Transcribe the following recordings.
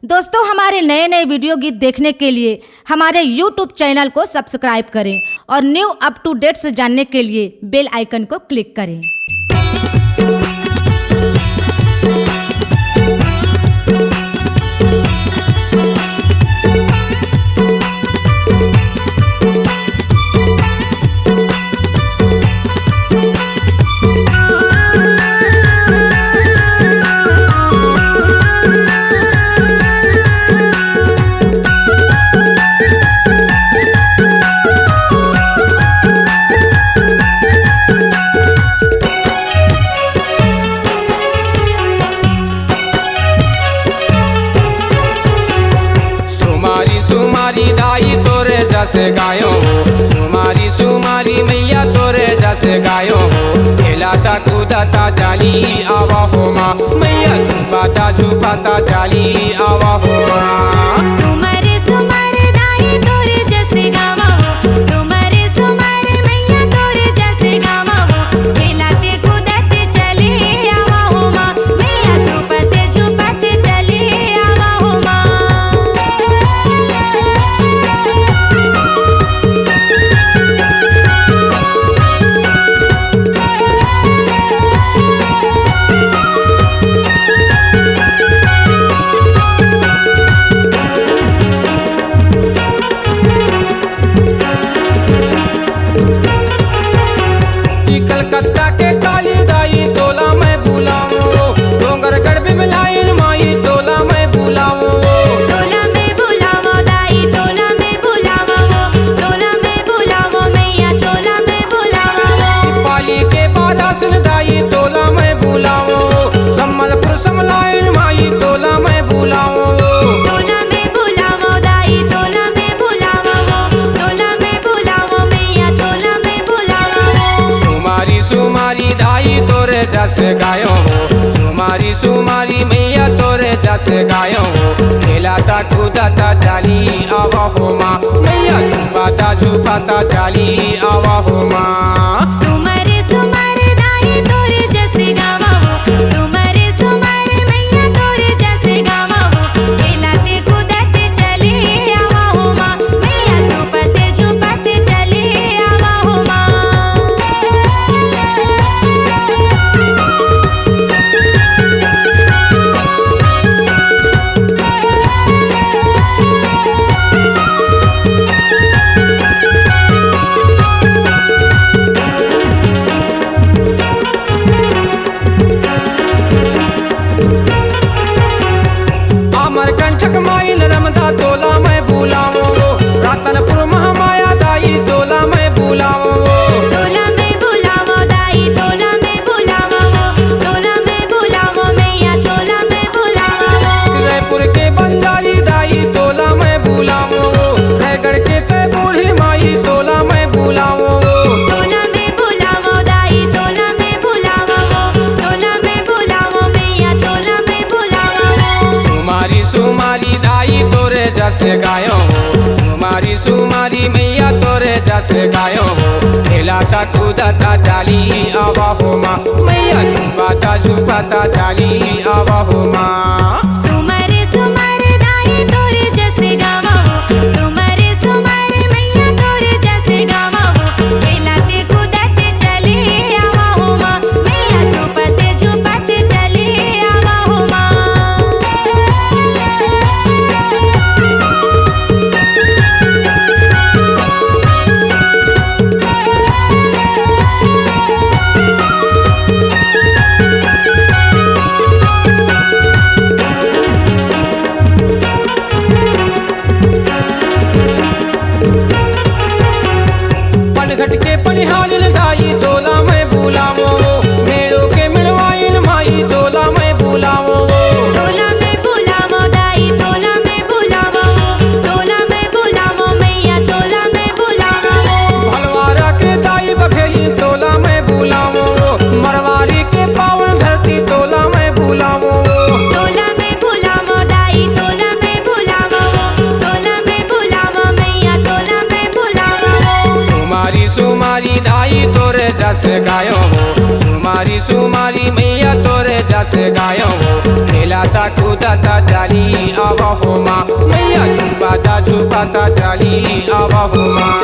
दोस्तों, हमारे नए नए वीडियो गीत देखने के लिए हमारे YouTube चैनल को सब्सक्राइब करें और न्यू अप टू डेट्स जानने के लिए बेल आइकन को क्लिक करें। सुमारी दाई तोरे जैसे गायो हो, सुमारी मैया तोरे जैसे गायो हो। खेलाता कूदाता जाली आवा हो माँ, मैया झुकाता जाली आवा हो माँ। सुमारे दाई तोरे जैसे गावा हो, सुमारे मैया तोरे जैसे गावा हो। खेलाते कूदाते चले आवा हो माँ, मैया झुकाते चले आवा हो माँ। कलकत्ता के काली दाई तोला मैं बुलाऊं, डोंगरगढ़ में मिलाइन माई तोला मैं बुलाऊं। तोला में बुलावो दाई, तोला में बुलावो मैया, तोला में बुलावो। पाली के बारासन दाई तोला मैं बुलाऊं, सम्मलपुर समलाइन माई तोला मैं बुलाऊं। तोला में बुलावो दाई, तोला में बुलावो मैया, तोला में बुलावो। सुमारी दाई तोरे जैसे गायो हो, सुमारी मैया तोरे जैसे गायो हो। खेलाता कूदाता जाली आवा हो माँ, मैया झुकाता जाली आवा हो माँ। सुमारे दाई तोरे जैसे गावा हो, सुमारे मैया तोरे जैसे गावा हो। खेलाते कूदाते चले आवा हो माँ, मैया झुकाते चले आवा हो माँ। अमरकंटक माइल रमदा तोला मैं बुलाऊं, रतनपुर महामाया दाई तोला मैं बुलाऊं। तोला में बुलावो दाई, तोला में बुलावो मैया, तोला में बुलावो। रायपुर के बंजारी दाई तोला मैं बुलाऊं, रायगढ़ के ते बूढ़ी माई तोला मैं बुलाऊं। तोला में बुलावो दाई, तोला में बुलावो मैया, तोला में बुलावो। सुमारी दाई तोरे जैसे गायो हो, सुमारी मैया तोरे जैसे गायो हो। खेलाता कूदाता जाली आवा हो माँ, मैया झुकाता जाली आवा हो माँ। सुमारे दाई तोरे जैसे गावा हो, सुमारे मैया तोरे जैसे गावा हो। खेलाते कूदाते चले आवा हो माँ, मैया झुकाते चले आवा हो माँ। पनघट के पनिहारिन दाई तोला मैं बुलाऊं, मेरू के मिलवाइन माई तोला मैं बुलाऊं। तोला में बुलावो दाई, तोला में बुलावो मैया, तोला में बुलावो। भलवारा के दाई बखेली तोला मैं बुलाऊं, मरवारी के पावन धरती तोला मैं बुलाऊं। तोला में बुलावो दाई, तोला में बुलावो मैया, तोला में बुलावो। सुमारी दाई तोरे जैसे गायो हो, सुमारी मैया तोरे जैसे गायो हो। खेलाता कूदाता जाली आवा कूदता चली आवहो माँ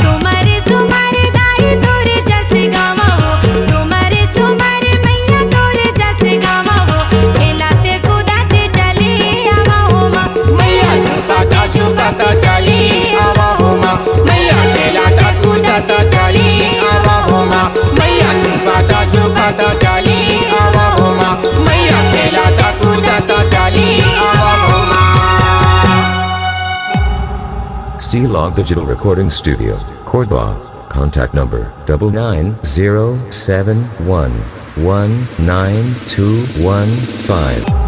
सुमर सुमर दाई तोरे जस गावा हो सुमर सुमर मैया तोरे जस गावा हो खेलाते कूदाते चली आवा हो माँ मैया झुकाता झुकाता चली आवहो माँ मैया खेलाता कूदता चली आवहो माँ मैया झुकाता झुकाता चली आवहो माँ मैया खेलाता कूदता चली आवहो माँ C-Log Digital Recording Studio, Cordoba. Contact number 99071192115.